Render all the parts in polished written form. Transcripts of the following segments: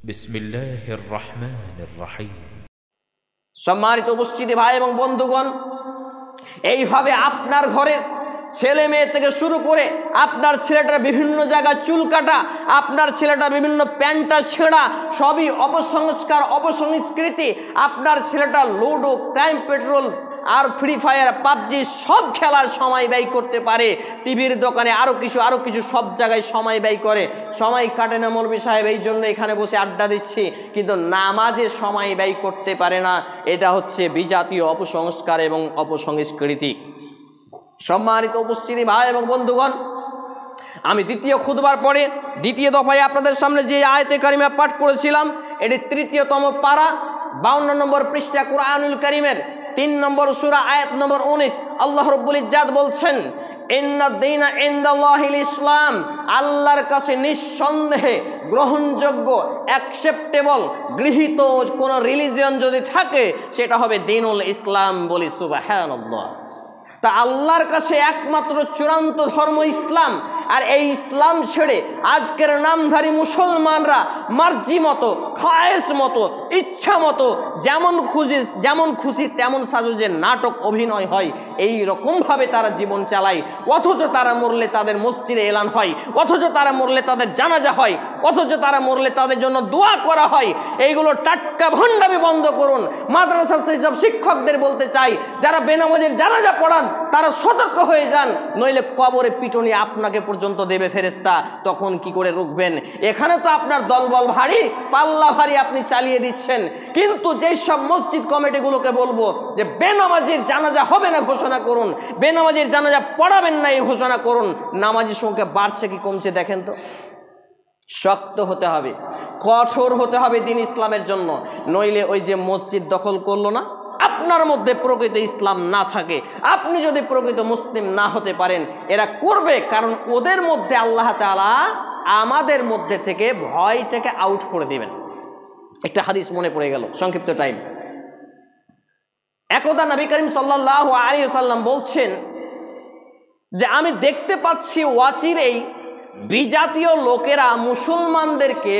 বিসমিল্লাহির রহমানির রহিম। সম্মানিত উপস্থিতি ভাই এবং বন্ধুগণ, এইভাবে আপনার ঘরের ছেলে মেয়ে থেকে শুরু করে আপনার ছেলেটার বিভিন্ন জায়গায় চুল কাটা, আপনার ছেলেটা বিভিন্ন প্যান্টটা ছেঁড়া, সবই অপসংস্কার, অপসংস্কৃতি। আপনার ছেলেটা লুডো, ক্রাইম পেট্রোল আর ফ্রি ফায়ার, পাবজি সব খেলার সময় ব্যয় করতে পারে। টিভির দোকানে আরও কিছু সব জায়গায় সময় ব্যয় করে। সময় কাটে না মৌলভী সাহেব, এই জন্য এখানে বসে আড্ডা দিচ্ছি, কিন্তু নামাজে সময় ব্যয় করতে পারে না। এটা হচ্ছে বিজাতীয় অপসংস্কার এবং অপসংস্কৃতি। সম্মানিত উপস্থিতি ভাই এবং বন্ধুগণ, আমি দ্বিতীয় খুতবার পরে দ্বিতীয় দফায় আপনাদের সামনে যে আয়াতে কারিমা পাঠ করেছিলাম, এটি ৩য় পারা 52 নম্বর পৃষ্ঠা কুরআনুল কারীমের 3 নম্বর সূরা আয়াত নম্বর 19। আল্লাহ রাব্বুল ইজ্জাত বলছেন, ইন্নাদ দীনা ইনদাল্লাহিল ইসলাম, আল্লাহর কাছে নিঃসন্দেহে গ্রহণযোগ্য, অ্যাকসেপ্টেবল, গৃহীত কোন রিলিজিয়ন যদি থাকে সেটা হবে দ্বীনুল ইসলাম। বলি সুবহানাল্লাহ। তা আল্লাহর কাছে একমাত্র চূড়ান্ত ধর্ম ইসলাম। আর এই ইসলাম ছেড়ে আজকের নামধারী মুসলমানরা মার্জি মতো, খায়েশ মতো, ইচ্ছা মতো যেমন খুশি তেমন সাজে নাটক অভিনয় হয়, এই রকমভাবে তারা জীবন চালায়। অথচ তারা মরলে তাদের মসজিদে এলান হয়, অথচ তারা মরলে তাদের জানাজা হয়, অথচ তারা মরলে তাদের জন্য দোয়া করা হয়। এইগুলো টাটকা ভণ্ডামি বন্ধ করুন। মাদ্রাসার সেই সব শিক্ষকদের বলতে চাই, যারা বেনামাজের জানাজা পড়ান তারা সতর্ক হয়ে যান, নইলে কবরে পিটুনি আপনাকে পর্যন্ত দেবে ফেরেশতা, তখন কি করে রুখবেন? এখানে তো আপনার দলবল ভারী, পাল্লা ভারী, আপনি চালিয়ে দিচ্ছেন। কিন্তু যেই সব মসজিদ কমিটিগুলোকে বলবো যে বেনামাজির জানাজা হবে না ঘোষণা করুন, বেনামাজির জানাজা পড়াবেন না এই ঘোষণা করুন, নামাজির সংখ্যা বাড়ছে কি কমছে দেখেন তো। শক্ত হতে হবে, কঠোর হতে হবে দ্বীন ইসলামের জন্য, নইলে ওই যে মসজিদ দখল করলো না, আপনার মধ্যে প্রকৃত ইসলাম না থাকে, আপনি যদি প্রকৃত মুসলিম না হতে পারেন, এরা করবে, কারণ ওদের মধ্যে আল্লাহ তাআলা আমাদের মধ্যে থেকে ভয়টাকে আউট করে দিবেন। একটা হাদিস মনে পড়ে গেল, সংক্ষিপ্ত টাইম। একদা নবী করিম সাল্লাল্লাহু আলাইহি ওয়াসাল্লাম বলছেন যে আমি দেখতে পাচ্ছি অচিরেই বিজাতীয় লোকেরা মুসলমানদেরকে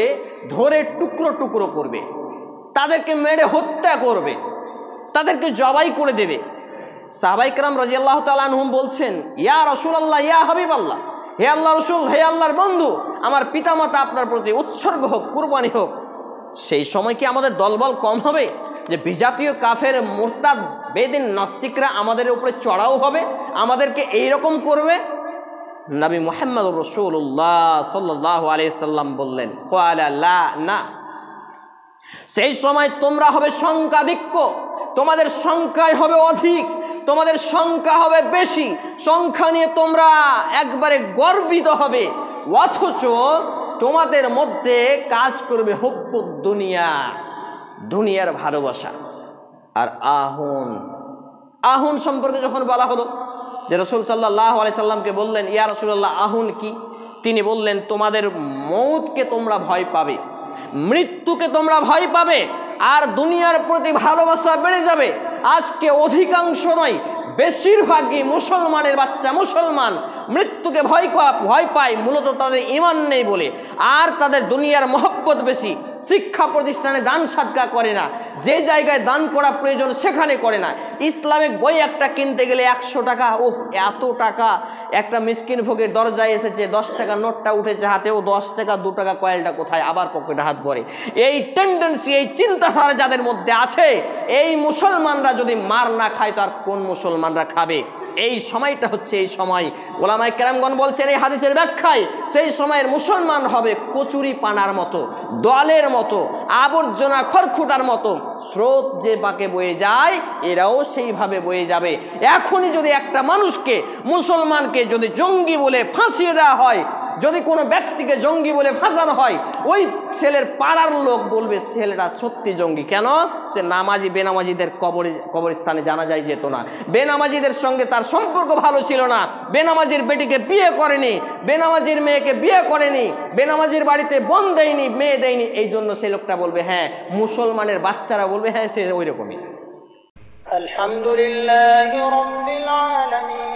ধরে টুকরো টুকরো করবে, তাদেরকে মেরে হত্যা করবে, তাদেরকে জবাই করে দেবে। সাহাবায়ে কেরাম রাদিয়াল্লাহু তাআলা আনহুম বলছেন, ইয়া রাসূলুল্লাহ, ইয়া হাবিবাল্লাহ, হে আল্লাহর রাসূল, হে আল্লাহর বন্ধু, আমার পিতামাতা আপনার প্রতি উৎসর্গ হোক, কুরবানি হোক। সেই সময় কি আমাদের দলবল কম হবে যে বিজাতীয় কাফের মুরতাদ বেদিন নাস্তিকরা আমাদের উপরে চড়াও হবে, আমাদেরকে এইরকম করবে? নবী মুহাম্মদুর রাসূলুল্লাহ সাল্লাল্লাহু আলাইহি সাল্লাম বললেন, ক্বালা লা, না, সেই সময় তোমরা হবে সংখ্যাধিক্য, তোমাদের সংখ্যায় হবে অধিক, তোমাদের সংখ্যা হবে বেশি, সংখ্যা নিয়ে তোমরা একবারে গর্বিত হবে, অথচ তোমাদের মধ্যে কাজ করবে হুব্বুদ দুনিয়া, দুনিয়ার ভালোবাসা। আর আহুন সম্পর্কে যখন বলা হলো, যে রাসূল সাল্লাল্লাহু আলাইহি সাল্লামকে বললেন, ইয়া রাসূলুল্লাহ, আহুন কি? তিনি বললেন, তোমাদের মৌতকে তোমরা ভয় পাবে, মৃত্যুকে তোমরা ভয় পাবে, আর দুনিয়ার প্রতি ভালোবাসা বেড়ে যাবে। আজকে অধিকাংশ নয়, বেশিরভাগই মুসলমানের বাচ্চা মুসলমান মৃত্যুকে ভয় পায়, মূলত তাদের ঈমান নেই বলে, আর তাদের দুনিয়ার মহব্বত বেশি। শিক্ষা প্রতিষ্ঠানে দান সাদকা করে না, যে জায়গায় দান করা প্রয়োজন সেখানে করে না। ইসলামিক বই একটা কিনতে গেলে 100 টাকা, ওহ এত টাকা। একটা মিসকিন ফকির দরজায় এসেছে, 10 টাকা নোটটা উঠেছে হাতেও, 10 টাকা 2 টাকা কয়েলটা কোথায়, আবার পকেটে হাত ভরে। এই টেন্ডেন্সি, এই চিন্তাধারা যাদের মধ্যে আছে, এই মুসলমানরা যদি মার না খায় তো আর কোন মুসলমানরা খাবে? এই সময়টা হচ্ছে এই সময়, ওলামায়ে কেরামগণ বলছেন এই হাদিসের ব্যাখ্যায়, সেই সময়ের মুসলমান হবে কচুরি পানার মতো, দলের মতো, আবর্জনা খড়খুটার মতো। স্রোত যে বাঁকে বয়ে যায়, এরাও সেইভাবে বয়ে যাবে। এখনই যদি একটা মানুষকে, মুসলমানকে যদি জঙ্গি বলে ফাঁসিয়ে দেওয়া হয়, যদি কোনো ব্যক্তিকে জঙ্গি বলে ফাঁসানো হয়, ওই ছেলের পাড়ার লোক বলবে ছেলেটা সত্যি জঙ্গি। কেন? সে নামাজি বেনামাজিদের কবরস্থানে জানাজায় যেত না, বেনামাজিদের সঙ্গে তার সম্পর্ক ভালো ছিল না, বেনামাজির বেটিকে বিয়ে করেনি, বেনামাজির মেয়েকে বিয়ে করেনি, বেনামাজির বাড়িতে বোন দেয়নি, মেয়ে দেয়নি। এই জন্য সে লোকটা বলবে হ্যাঁ, মুসলমানের বাচ্চারা বলবে হ্যাঁ সে ওই রকমই। আলহামদুলিল্লাহি রাব্বিল আলামিন।